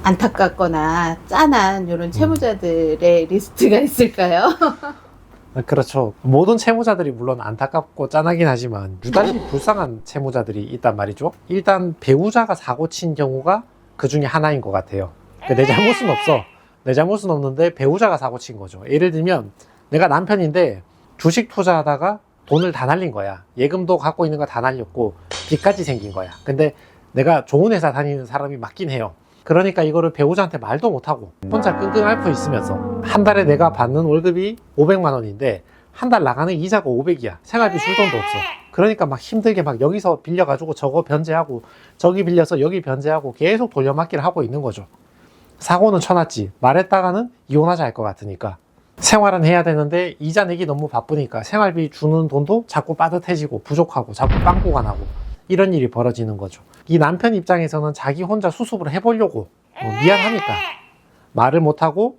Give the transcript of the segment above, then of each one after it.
안타깝거나 짠한 이런 채무자들의 리스트가 있을까요? 그렇죠. 모든 채무자들이 물론 안타깝고 짠하긴 하지만 유달리 불쌍한 채무자들이 있단 말이죠. 일단 배우자가 사고 친 경우가 그 중에 하나인 것 같아요. 내 잘못은 없어. 내 잘못은 없는데 배우자가 사고 친 거죠. 예를 들면 내가 남편인데 주식 투자하다가 돈을 다 날린 거야. 예금도 갖고 있는 거 다 날렸고 빚까지 생긴 거야. 근데 내가 좋은 회사 다니는 사람이 맞긴 해요. 그러니까 이거를 배우자한테 말도 못하고 혼자 끙끙 앓고 있으면서 한 달에 내가 받는 월급이 500만 원인데 한 달 나가는 이자가 500이야. 생활비 줄 돈도 없어. 그러니까 막 힘들게 막 여기서 빌려가지고 저거 변제하고 저기 빌려서 여기 변제하고 계속 돌려막기를 하고 있는 거죠. 사고는 쳐놨지. 말했다가는 이혼하자 할 것 같으니까. 생활은 해야 되는데 이자 내기 너무 바쁘니까 생활비 주는 돈도 자꾸 빠듯해지고 부족하고 자꾸 빵꾸가 나고 이런 일이 벌어지는 거죠. 이 남편 입장에서는 자기 혼자 수습을 해보려고 미안하니까 말을 못하고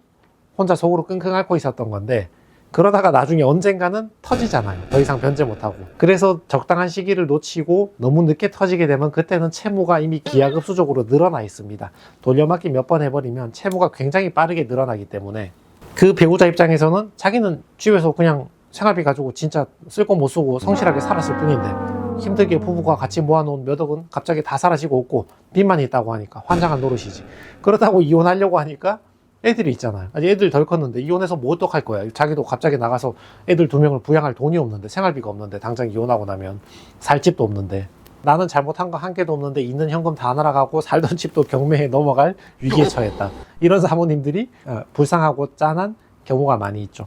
혼자 속으로 끙끙 앓고 있었던 건데 그러다가 나중에 언젠가는 터지잖아요. 더 이상 변제 못하고. 그래서 적당한 시기를 놓치고 너무 늦게 터지게 되면 그때는 채무가 이미 기하급수적으로 늘어나 있습니다. 돌려막기 몇 번 해버리면 채무가 굉장히 빠르게 늘어나기 때문에 그 배우자 입장에서는 자기는 집에서 그냥 생활비 가지고 진짜 쓸 거 못 쓰고 성실하게 살았을 뿐인데 힘들게 부부가 같이 모아놓은 몇 억은 갑자기 다 사라지고 없고 빚만 있다고 하니까 환장한 노릇이지. 그렇다고 이혼하려고 하니까 애들이 있잖아요. 아직 애들 덜 컸는데 이혼해서 뭐 어떡할 거야. 자기도 갑자기 나가서 애들 2명을 부양할 돈이 없는데 생활비가 없는데 당장 이혼하고 나면 살 집도 없는데 나는 잘못한 거 한 개도 없는데 있는 현금 다 날아가고 살던 집도 경매에 넘어갈 위기에 처했다. 이런 사모님들이 불쌍하고 짠한 경우가 많이 있죠.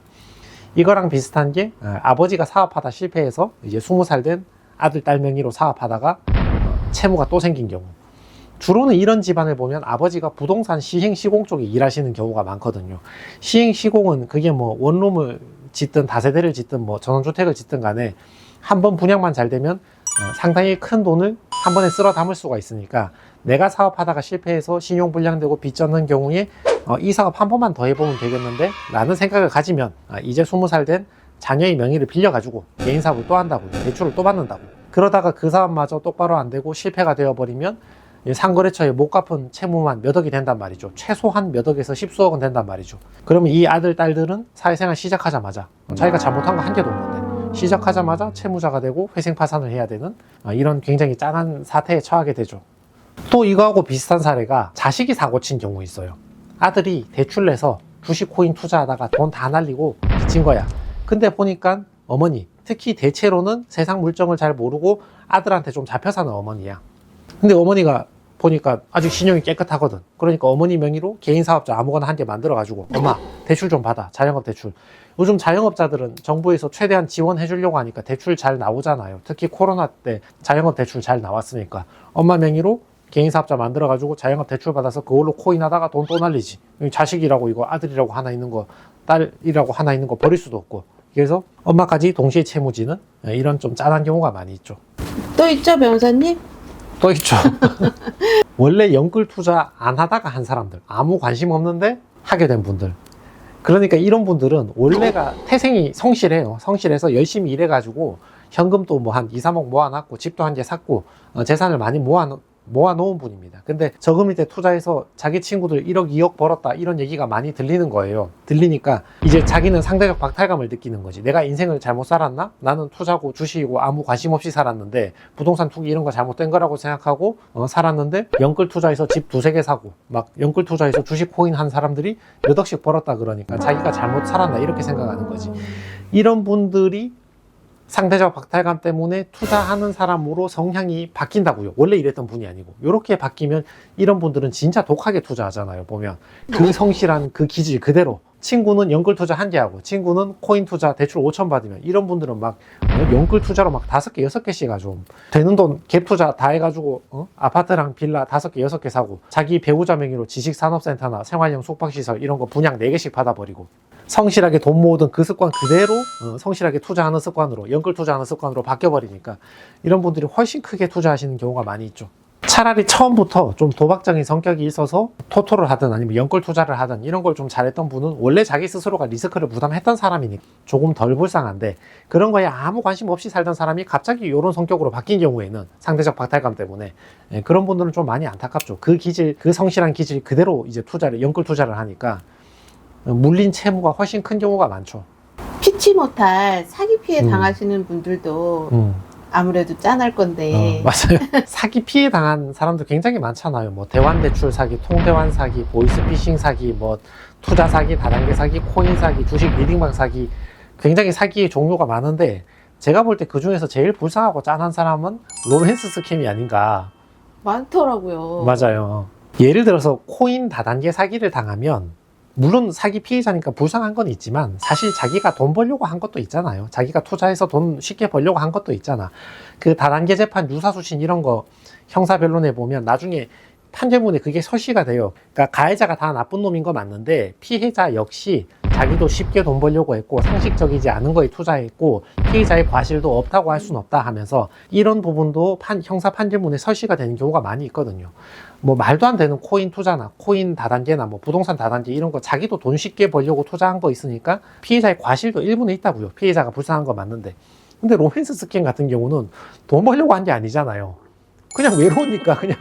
이거랑 비슷한 게 아버지가 사업하다 실패해서 이제 20살 된 아들, 딸 명의로 사업하다가 채무가 또 생긴 경우. 주로는 이런 집안을 보면 아버지가 부동산 시행 시공 쪽에 일하시는 경우가 많거든요. 시행 시공은 그게 뭐 원룸을 짓든 다세대를 짓든 뭐 전원주택을 짓든 간에 한 번 분양만 잘 되면 상당히 큰 돈을 한 번에 쓸어 담을 수가 있으니까 내가 사업하다가 실패해서 신용불량되고 빚 졌는 경우에 이 사업 한 번만 더 해보면 되겠는데 라는 생각을 가지면 이제 20살 된 자녀의 명의를 빌려가지고 개인 사업을 또 한다고 대출을 또 받는다고 그러다가 그 사업마저 똑바로 안 되고 실패가 되어버리면 상거래처에 못 갚은 채무만 몇 억이 된단 말이죠. 최소한 몇 억에서 십수억은 된단 말이죠. 그러면 이 아들, 딸들은 사회생활 시작하자마자 자기가 잘못한 거 한 개도 없는데 시작하자마자 채무자가 되고 회생파산을 해야 되는 이런 굉장히 짠한 사태에 처하게 되죠. 또 이거하고 비슷한 사례가 자식이 사고친 경우 있어요. 아들이 대출 내서 주식 코인 투자하다가 돈 다 날리고 빚진 거야. 근데 보니까 어머니, 특히 대체로는 세상 물정을 잘 모르고 아들한테 좀 잡혀 사는 어머니야. 근데 어머니가 보니까 아직 신용이 깨끗하거든. 그러니까 어머니 명의로 개인 사업자 아무거나 한 개 만들어가지고 엄마 대출 좀 받아. 자영업 대출. 요즘 자영업자들은 정부에서 최대한 지원해 주려고 하니까 대출 잘 나오잖아요. 특히 코로나 때 자영업 대출 잘 나왔으니까 엄마 명의로 개인 사업자 만들어가지고 자영업 대출 받아서 그걸로 코인 하다가 돈 또 날리지. 자식이라고 이거 아들이라고 하나 있는 거 딸이라고 하나 있는 거 버릴 수도 없고. 그래서 엄마까지 동시에 채무지는 이런 좀 짠한 경우가 많이 있죠. 또 있죠, 변호사님? 또 있죠. 원래 연끌 투자 안 하다가 한 사람들, 아무 관심 없는데 하게 된 분들. 그러니까 이런 분들은 원래가 태생이 성실해요. 성실해서 열심히 일해가지고 현금도 뭐 한 2, 3억 모아놨고 집도 한 개 샀고 재산을 많이 모아놓은 분입니다. 근데 저금 때 투자해서 자기 친구들 1억, 2억 벌었다 이런 얘기가 많이 들리는 거예요. 들리니까 이제 자기는 상대적 박탈감을 느끼는 거지. 내가 인생을 잘못 살았나? 나는 투자고 주식이고 아무 관심 없이 살았는데 부동산 투기 이런 거 잘못된 거라고 생각하고 살았는데 연끌 투자해서 집 2-3개 사고 막 연끌 투자해서 주식 코인 한 사람들이 몇 억씩 벌었다 그러니까 자기가 잘못 살았나 이렇게 생각하는 거지. 이런 분들이 상대적 박탈감 때문에 투자하는 사람으로 성향이 바뀐다고요. 원래 이랬던 분이 아니고. 이렇게 바뀌면 이런 분들은 진짜 독하게 투자하잖아요. 보면 그 성실한 그 기질 그대로. 친구는 연끌 투자 1개 하고 친구는 코인 투자 대출 5천 받으면 이런 분들은 막 연끌 투자로 막 5개, 6개씩 좀 되는 돈 갭 투자 다 해가지고 아파트랑 빌라 5개, 6개 사고 자기 배우자 명의로 지식산업센터나 생활형 숙박시설 이런 거 분양 4개씩 받아버리고 성실하게 돈 모으던 그 습관 그대로 성실하게 투자하는 습관으로 연끌 투자하는 습관으로 바뀌어버리니까 이런 분들이 훨씬 크게 투자하시는 경우가 많이 있죠. 차라리 처음부터 좀 도박적인 성격이 있어서 토토를 하든 아니면 연끌 투자를 하든 이런 걸 좀 잘했던 분은 원래 자기 스스로가 리스크를 부담했던 사람이니까 조금 덜 불쌍한데, 그런 거에 아무 관심 없이 살던 사람이 갑자기 이런 성격으로 바뀐 경우에는 상대적 박탈감 때문에 그런 분들은 좀 많이 안타깝죠. 그 기질, 그 성실한 기질 그대로 이제 투자를, 연끌 투자를 하니까 물린 채무가 훨씬 큰 경우가 많죠. 피치 못할 사기 피해 당하시는 분들도 아무래도 짠할 건데. 맞아요. 사기 피해 당한 사람도 굉장히 많잖아요. 뭐 대환대출 사기, 통대환 사기, 보이스피싱 사기, 뭐 투자 사기, 다단계 사기, 코인 사기, 주식 리딩방 사기, 굉장히 사기의 종류가 많은데, 제가 볼 때 그 중에서 제일 불쌍하고 짠한 사람은 로맨스 스캠이 아닌가. 많더라고요. 맞아요. 예를 들어서 코인 다단계 사기를 당하면 물론 사기 피해자니까 불쌍한 건 있지만 사실 자기가 돈 벌려고 한 것도 있잖아요. 자기가 투자해서 돈 쉽게 벌려고 한 것도 있잖아. 그 다단계 재판 유사수신 이런 거 형사변론에 보면 나중에 판결문에 그게 설시가 돼요. 그러니까 가해자가 다 나쁜 놈인 거 맞는데 피해자 역시 자기도 쉽게 돈 벌려고 했고 상식적이지 않은 거에 투자했고 피해자의 과실도 없다고 할 수는 없다 하면서 이런 부분도 형사 판결문에 설시가 되는 경우가 많이 있거든요. 뭐 말도 안 되는 코인 투자나 코인 다단계나 뭐 부동산 다단계 이런 거 자기도 돈 쉽게 벌려고 투자한 거 있으니까 피해자의 과실도 일부는 있다고요. 피해자가 불쌍한 거 맞는데. 근데 로맨스 스캠 같은 경우는 돈 벌려고 한 게 아니잖아요. 그냥 외로우니까 그냥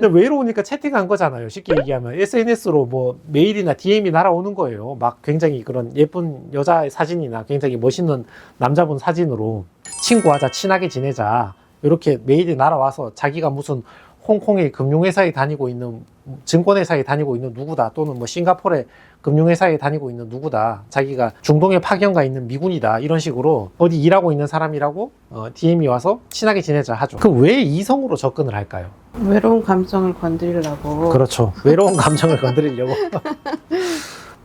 외로우니까 채팅한 거잖아요. 쉽게 얘기하면 SNS로 뭐 메일이나 DM이 날아오는 거예요. 막 굉장히 그런 예쁜 여자 사진이나 굉장히 멋있는 남자분 사진으로 친구하자, 친하게 지내자 이렇게 메일이 날아와서 자기가 무슨 홍콩의 금융회사에 다니고 있는, 증권회사에 다니고 있는 누구다, 또는 뭐 싱가포르의 금융회사에 다니고 있는 누구다, 자기가 중동에 파견가 있는 미군이다, 이런 식으로 어디 일하고 있는 사람이라고 DM이 와서 친하게 지내자 하죠. 그럼 왜 이성으로 접근을 할까요? 외로운 감성을 건드리려고. 그렇죠. 외로운 감정을 건드리려고.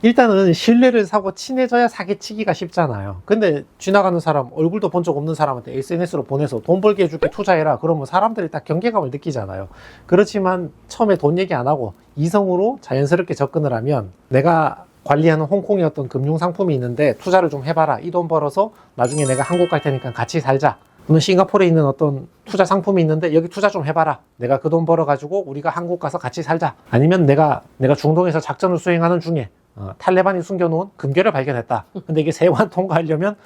일단은 신뢰를 사고 친해져야 사기치기가 쉽잖아요. 근데 지나가는 사람, 얼굴도 본 적 없는 사람한테 SNS로 보내서 돈 벌게 해줄게, 투자해라, 그러면 사람들이 딱 경계감을 느끼잖아요. 그렇지만 처음에 돈 얘기 안 하고 이성으로 자연스럽게 접근을 하면, 내가 관리하는 홍콩의 어떤 금융상품이 있는데 투자를 좀 해봐라, 이 돈 벌어서 나중에 내가 한국 갈 테니까 같이 살자. 또는 싱가포르에 있는 어떤 투자 상품이 있는데 여기 투자 좀 해봐라, 내가 그 돈 벌어가지고 우리가 한국 가서 같이 살자. 아니면 내가 중동에서 작전을 수행하는 중에 탈레반이 숨겨놓은 금괴를 발견했다. 근데 이게 세관 통과하려면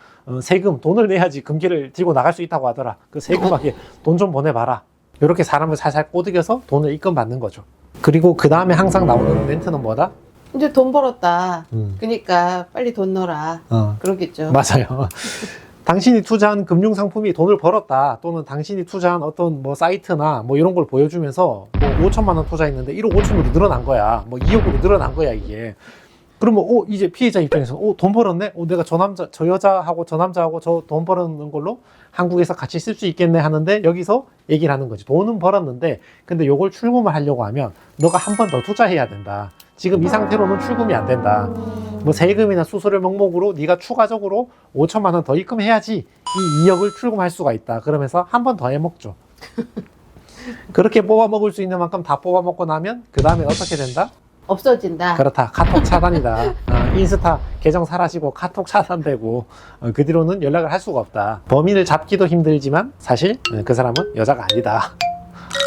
세금, 돈을 내야지 금괴를 들고 나갈 수 있다고 하더라. 그 세금하게 돈 좀 보내봐라. 이렇게 사람을 살살 꼬드겨서 돈을 입금받는 거죠. 그리고 그 다음에 항상 나오는 멘트는 뭐다? 이제 돈 벌었다. 그러니까 빨리 돈 넣어라. 그러겠죠. 맞아요. 당신이 투자한 금융상품이 돈을 벌었다, 또는 당신이 투자한 어떤 뭐 사이트나 뭐 이런 걸 보여주면서 뭐 5천만 원 투자했는데 1억 5천으로 늘어난 거야, 뭐 2억으로 늘어난 거야 이게. 그러면 이제 피해자 입장에서 돈 벌었네? 내가 저 여자하고 저 남자하고 저 돈 버는 걸로 한국에서 같이 쓸 수 있겠네 하는데, 여기서 얘기를 하는 거지. 돈은 벌었는데 근데 요걸 출금을 하려고 하면 너가 한 번 더 투자해야 된다. 지금 이 상태로는 출금이 안 된다. 뭐 세금이나 수수료 명목으로 네가 추가적으로 5천만 원 더 입금해야지 이 2억을 출금할 수가 있다. 그러면서 한 번 더 해먹죠. 그렇게 뽑아 먹을 수 있는 만큼 다 뽑아 먹고 나면 그 다음에 어떻게 된다? 없어진다. 그렇다. 카톡 차단이다. 인스타 계정 사라지고 카톡 차단되고 그 뒤로는 연락을 할 수가 없다. 범인을 잡기도 힘들지만 사실 그 사람은 여자가 아니다.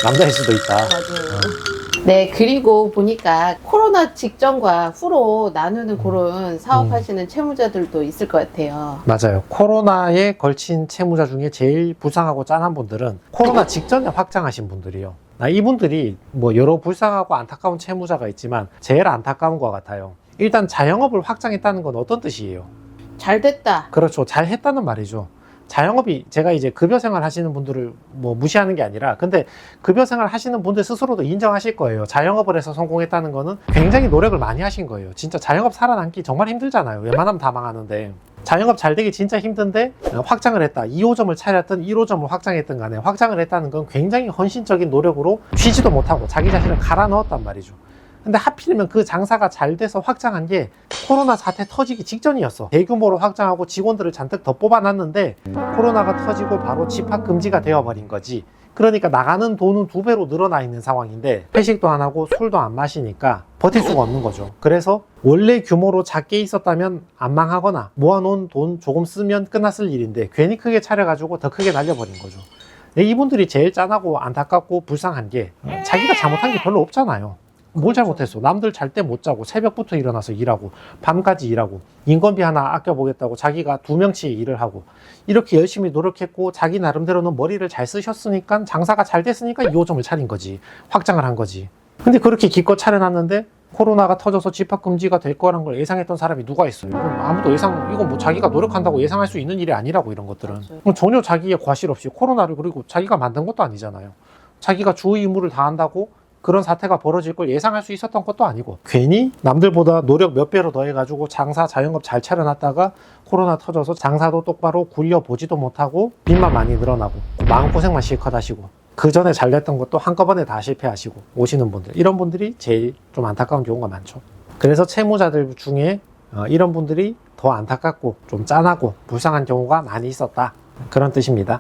남자일 수도 있다. 맞아요. 네, 그리고 보니까 코로나 직전과 후로 나누는 그런 사업하시는 채무자들도 있을 것 같아요. 맞아요. 코로나에 걸친 채무자 중에 제일 불쌍하고 짠한 분들은 코로나 직전에 확장하신 분들이요. 이분들이 뭐 여러 불쌍하고 안타까운 채무자가 있지만 제일 안타까운 것 같아요. 일단 자영업을 확장했다는 건 어떤 뜻이에요? 잘 됐다. 그렇죠. 잘 했다는 말이죠. 자영업이, 제가 이제 급여 생활 하시는 분들을 뭐 무시하는 게 아니라, 근데 급여 생활 하시는 분들 스스로도 인정하실 거예요. 자영업을 해서 성공했다는 거는 굉장히 노력을 많이 하신 거예요. 진짜 자영업 살아남기 정말 힘들잖아요. 웬만하면 다 망하는데. 자영업 잘 되기 진짜 힘든데 확장을 했다. 2호점을 차렸든 1호점을 확장했든 간에 확장을 했다는 건 굉장히 헌신적인 노력으로 쉬지도 못하고 자기 자신을 갈아 넣었단 말이죠. 근데 하필이면 그 장사가 잘 돼서 확장한 게 코로나 사태 터지기 직전이었어. 대규모로 확장하고 직원들을 잔뜩 더 뽑아놨는데 코로나가 터지고 바로 집합 금지가 되어버린 거지. 그러니까 나가는 돈은 2배로 늘어나 있는 상황인데 회식도 안 하고 술도 안 마시니까 버틸 수가 없는 거죠. 그래서 원래 규모로 작게 있었다면 안 망하거나 모아놓은 돈 조금 쓰면 끝났을 일인데 괜히 크게 차려가지고 더 크게 날려버린 거죠. 이분들이 제일 짠하고 안타깝고 불쌍한 게 자기가 잘못한 게 별로 없잖아요. 뭘 잘못했어? 남들 잘 때 못 자고 새벽부터 일어나서 일하고 밤까지 일하고 인건비 하나 아껴보겠다고 자기가 2명치 일을 하고 이렇게 열심히 노력했고 자기 나름대로는 머리를 잘 쓰셨으니까 장사가 잘 됐으니까 2호점을 차린 거지. 확장을 한 거지. 근데 그렇게 기껏 차려놨는데 코로나가 터져서 집합금지가 될 거란 걸 예상했던 사람이 누가 있어요? 이건 아무도 이건 뭐 자기가 노력한다고 예상할 수 있는 일이 아니라고, 이런 것들은. 전혀 자기의 과실 없이 코로나를, 그리고 자기가 만든 것도 아니잖아요. 자기가 주의 임무를 다한다고 그런 사태가 벌어질 걸 예상할 수 있었던 것도 아니고, 괜히 남들보다 노력 몇 배로 더해가지고 장사 자영업 잘 차려놨다가 코로나 터져서 장사도 똑바로 굴려보지도 못하고 빚만 많이 늘어나고 마음고생만 실컷 하시고 그 전에 잘 됐던 것도 한꺼번에 다 실패하시고 오시는 분들, 이런 분들이 제일 좀 안타까운 경우가 많죠. 그래서 채무자들 중에 이런 분들이 더 안타깝고 좀 짠하고 불쌍한 경우가 많이 있었다, 그런 뜻입니다.